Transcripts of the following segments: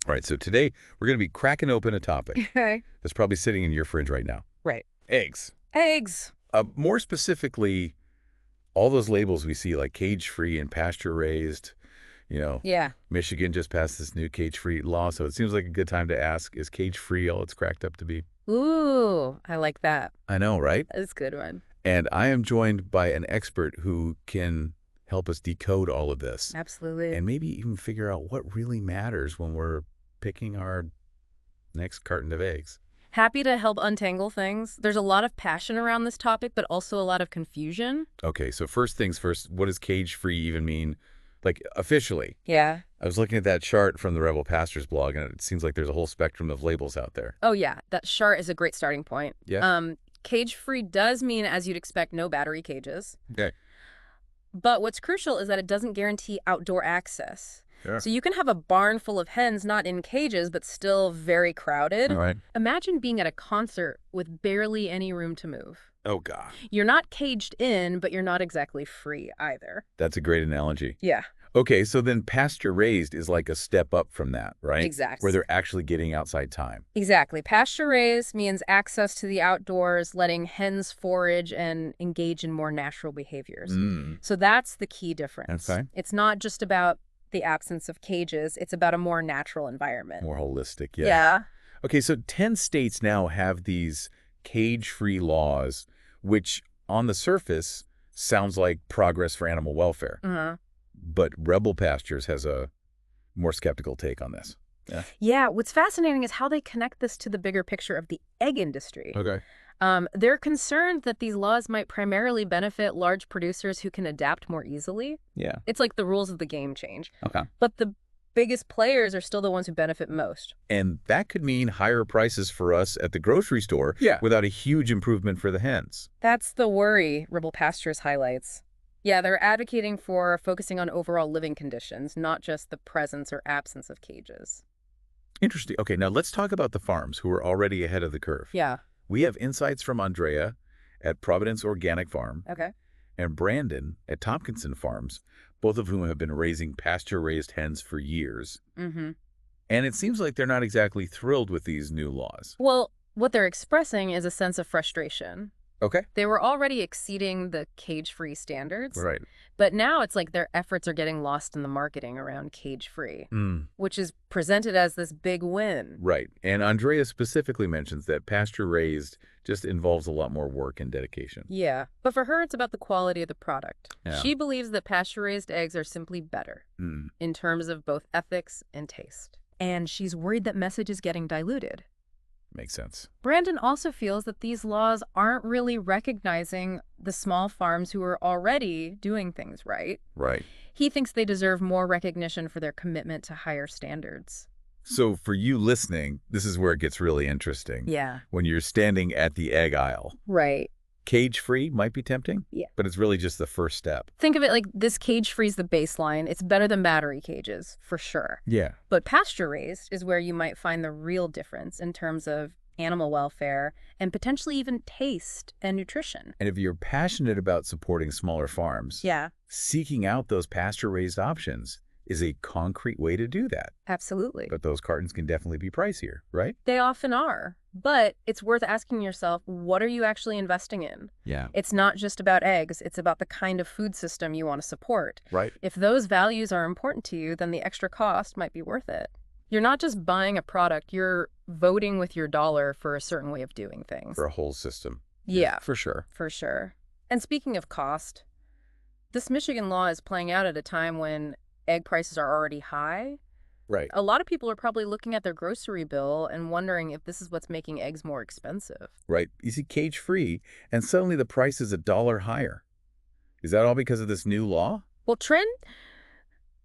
All right, so today we're going to be cracking open a topic Okay. that's probably sitting in your fridge right now. Right. Eggs. Eggs. More specifically, all those labels we see like cage-free and pasture-raised. Yeah. Michigan just passed this new cage-free law, so it seems like a good time to ask, is cage-free all it's cracked up to be? Ooh, I like that. I know, right? That's a good one. And I am joined by an expert who can help us decode all of this Absolutely. and maybe even figure out what really matters when we're picking our next carton of eggs. Happy to help untangle things. There's a lot of passion around this topic, but also a lot of confusion. Okay, so first things first, what does cage-free even mean, like officially? Yeah. I was looking at that chart from the Rebel Pastors blog, and it seems like there's a whole spectrum of labels out there. Oh, yeah. That chart is a great starting point. Yeah? Cage-free does mean, as you'd expect, no battery cages. Okay. But what's crucial is that it doesn't guarantee outdoor access. Sure. So you can have a barn full of hens, not in cages, but still very crowded. All right. Imagine being at a concert with barely any room to move. Oh, God. You're not caged in, but you're not exactly free either. That's a great analogy. Yeah, Okay, so then pasture-raised is like a step up from that, right? exactly. Where they're actually getting outside time. Exactly. Pasture-raised means access to the outdoors, letting hens forage and engage in more natural behaviors. So that's the key difference. Okay. It's not just about the absence of cages. It's about a more natural environment. More holistic, yeah. Yeah. Okay, so 10 states now have these cage-free laws, which on the surface sounds like progress for animal welfare. Uh-huh. But Rebel Pastures has a more skeptical take on this. Yeah, what's fascinating is how they connect this to the bigger picture of the egg industry. Okay. They're concerned that these laws might primarily benefit large producers who can adapt more easily. Yeah. It's like the rules of the game change. Okay. But the biggest players are still the ones who benefit most. And that could mean higher prices for us at the grocery store without a huge improvement for the hens. That's the worry Rebel Pastures highlights. Yeah, they're advocating for focusing on overall living conditions, not just the presence or absence of cages. Interesting. Okay, now let's talk about the farms who are already ahead of the curve. Yeah. We have insights from Andrea at Providence Organic Farm Okay. and Brandon at Tompkinson Farms, both of whom have been raising pasture-raised hens for years. Mm-hmm. And it seems like they're not exactly thrilled with these new laws. Well, what they're expressing is a sense of frustration. Okay. They were already exceeding the cage-free standards. Right. But now it's like their efforts are getting lost in the marketing around cage-free, which is presented as this big win. Right. And Andrea specifically mentions that pasture-raised just involves a lot more work and dedication. Yeah. But for her, it's about the quality of the product. Yeah. She believes that pasture-raised eggs are simply better in terms of both ethics and taste. And she's worried that message is getting diluted. Makes sense. Brandon also feels that these laws aren't really recognizing the small farms who are already doing things right. Right. He thinks they deserve more recognition for their commitment to higher standards. So for you listening, this is where it gets really interesting. Yeah. When you're standing at the egg aisle. Right. Cage-free might be tempting, Yeah. but it's really just the first step. Think of it like this cage-free is the baseline. It's better than battery cages, for sure. Yeah. But pasture-raised is where you might find the real difference in terms of animal welfare and potentially even taste and nutrition. And if you're passionate about supporting smaller farms, Yeah. seeking out those pasture-raised options is a concrete way to do that. Absolutely. But those cartons can definitely be pricier, right? They often are. But it's worth asking yourself, what are you actually investing in? Yeah. It's not just about eggs. It's about the kind of food system you want to support. Right. If those values are important to you, then the extra cost might be worth it. You're not just buying a product. You're voting with your dollar for a certain way of doing things. For a whole system. Yeah. For sure. For sure. And speaking of cost, this Michigan law is playing out at a time when egg prices are already high. Right. A lot of people are probably looking at their grocery bill and wondering if this is what's making eggs more expensive. Right. You see cage-free, and suddenly the price is $1 higher. Is that all because of this new law? Well, Trent,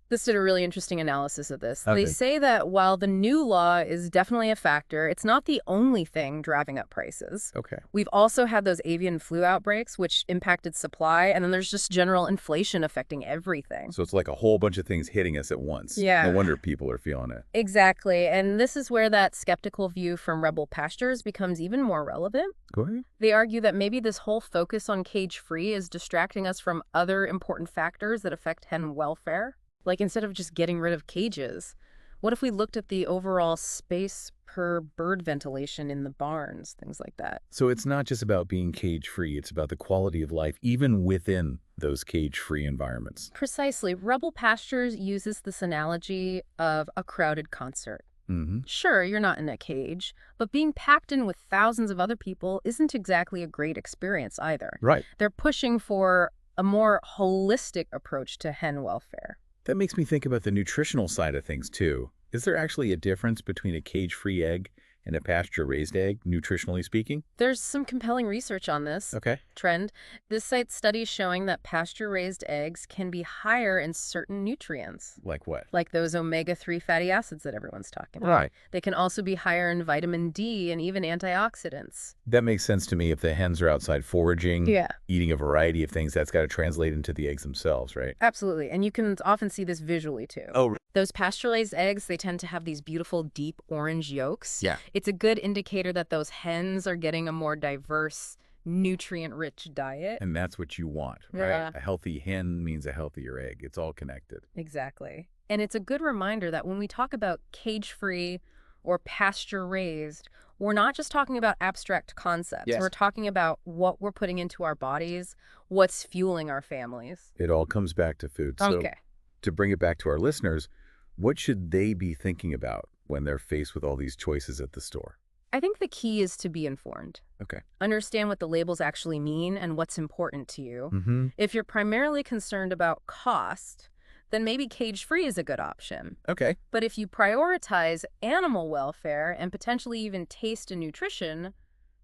this did a really interesting analysis of this. Okay. They say that while the new law is definitely a factor, it's not the only thing driving up prices. Okay. We've also had those avian flu outbreaks, which impacted supply, and then there's just general inflation affecting everything. So it's like a whole bunch of things hitting us at once. Yeah. No wonder people are feeling it. Exactly. And this is where that skeptical view from Rebel Pastures becomes even more relevant. Go ahead. They argue that maybe this whole focus on cage-free is distracting us from other important factors that affect hen welfare. Like, instead of just getting rid of cages, What if we looked at the overall space per bird ventilation in the barns, things like that? So it's not just about being cage-free, it's about the quality of life even within those cage-free environments. Precisely. Rebel Pastures uses this analogy of a crowded concert. Mm-hmm. Sure, you're not in a cage, but being packed in with thousands of other people isn't exactly a great experience either. Right. They're pushing for a more holistic approach to hen welfare. That makes me think about the nutritional side of things, too. Is there actually a difference between a cage-free egg and a pasture-raised egg, nutritionally speaking? There's some compelling research on this Okay. trend. This cites studies showing that pasture-raised eggs can be higher in certain nutrients, Like what? like those omega-3 fatty acids that everyone's talking about. Right. They can also be higher in vitamin D and even antioxidants. That makes sense to me. If the hens are outside foraging, Yeah. eating a variety of things, that's got to translate into the eggs themselves, right? Absolutely. And you can often see this visually, too. Oh, Those pasture-raised eggs, they tend to have these beautiful deep orange yolks. yeah. It's a good indicator that those hens are getting a more diverse, nutrient-rich diet. And that's what you want, right? Yeah. A healthy hen means a healthier egg. It's all connected. Exactly. And it's a good reminder that when we talk about cage-free or pasture-raised, we're not just talking about abstract concepts. Yes. We're talking about what we're putting into our bodies, what's fueling our families. It all comes back to food. So Okay. to bring it back to our listeners, what should they be thinking about when they're faced with all these choices at the store? I think the key is to be informed. Okay. Understand what the labels actually mean and what's important to you. Mm-hmm. If you're primarily concerned about cost, then maybe cage-free is a good option. Okay. But if you prioritize animal welfare and potentially even taste and nutrition,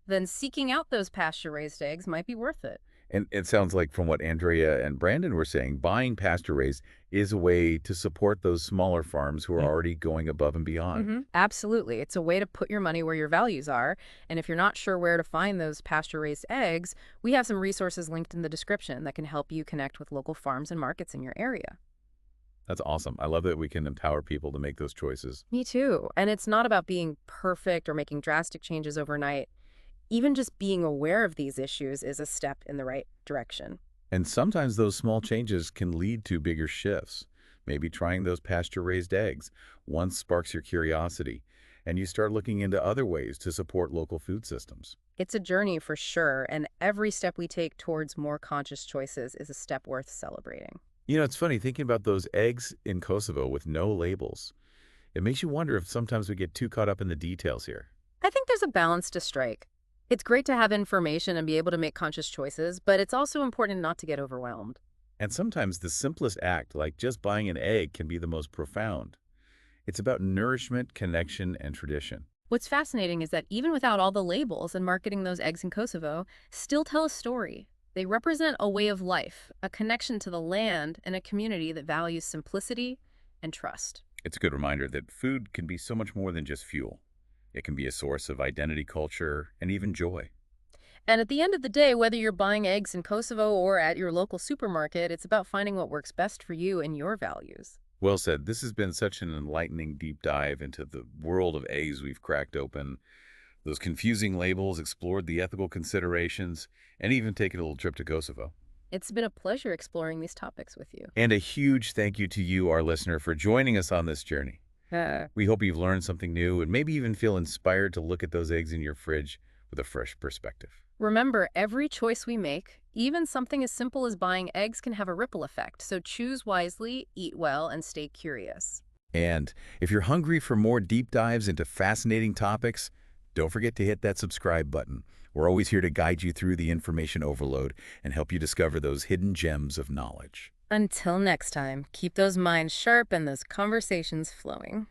then seeking out those pasture-raised eggs might be worth it. And it sounds like from what Andrea and Brandon were saying, buying pasture-raised is a way to support those smaller farms who are already going above and beyond. Absolutely. It's a way to put your money where your values are. And if you're not sure where to find those pasture-raised eggs, we have some resources linked in the description that can help you connect with local farms and markets in your area. That's awesome. I love that we can empower people to make those choices. Me too. And it's not about being perfect or making drastic changes overnight. Even just being aware of these issues is a step in the right direction. And sometimes those small changes can lead to bigger shifts. Maybe trying those pasture-raised eggs once sparks your curiosity, and you start looking into other ways to support local food systems. It's a journey for sure, and every step we take towards more conscious choices is a step worth celebrating. You know, it's funny thinking about those eggs in Kosovo with no labels. It makes you wonder if sometimes we get too caught up in the details here. I think there's a balance to strike. It's great to have information and be able to make conscious choices, but it's also important not to get overwhelmed. And sometimes the simplest act, like just buying an egg, can be the most profound. It's about nourishment, connection, and tradition. What's fascinating is that even without all the labels and marketing those eggs in Kosovo, still tell a story. They represent a way of life, a connection to the land, and a community that values simplicity and trust. It's a good reminder that food can be so much more than just fuel. It can be a source of identity, culture, and even joy. And at the end of the day, whether you're buying eggs in Kosovo or at your local supermarket, it's about finding what works best for you and your values. Well said. This has been such an enlightening deep dive into the world of eggs we've cracked open, those confusing labels, explored the ethical considerations, and even taken a little trip to Kosovo. It's been a pleasure exploring these topics with you. And a huge thank you to you, our listener, for joining us on this journey. We hope you've learned something new and maybe even feel inspired to look at those eggs in your fridge with a fresh perspective. Remember, every choice we make, even something as simple as buying eggs, can have a ripple effect. So choose wisely, eat well, and stay curious. And if you're hungry for more deep dives into fascinating topics, don't forget to hit that subscribe button. We're always here to guide you through the information overload and help you discover those hidden gems of knowledge. Until next time, keep those minds sharp and those conversations flowing.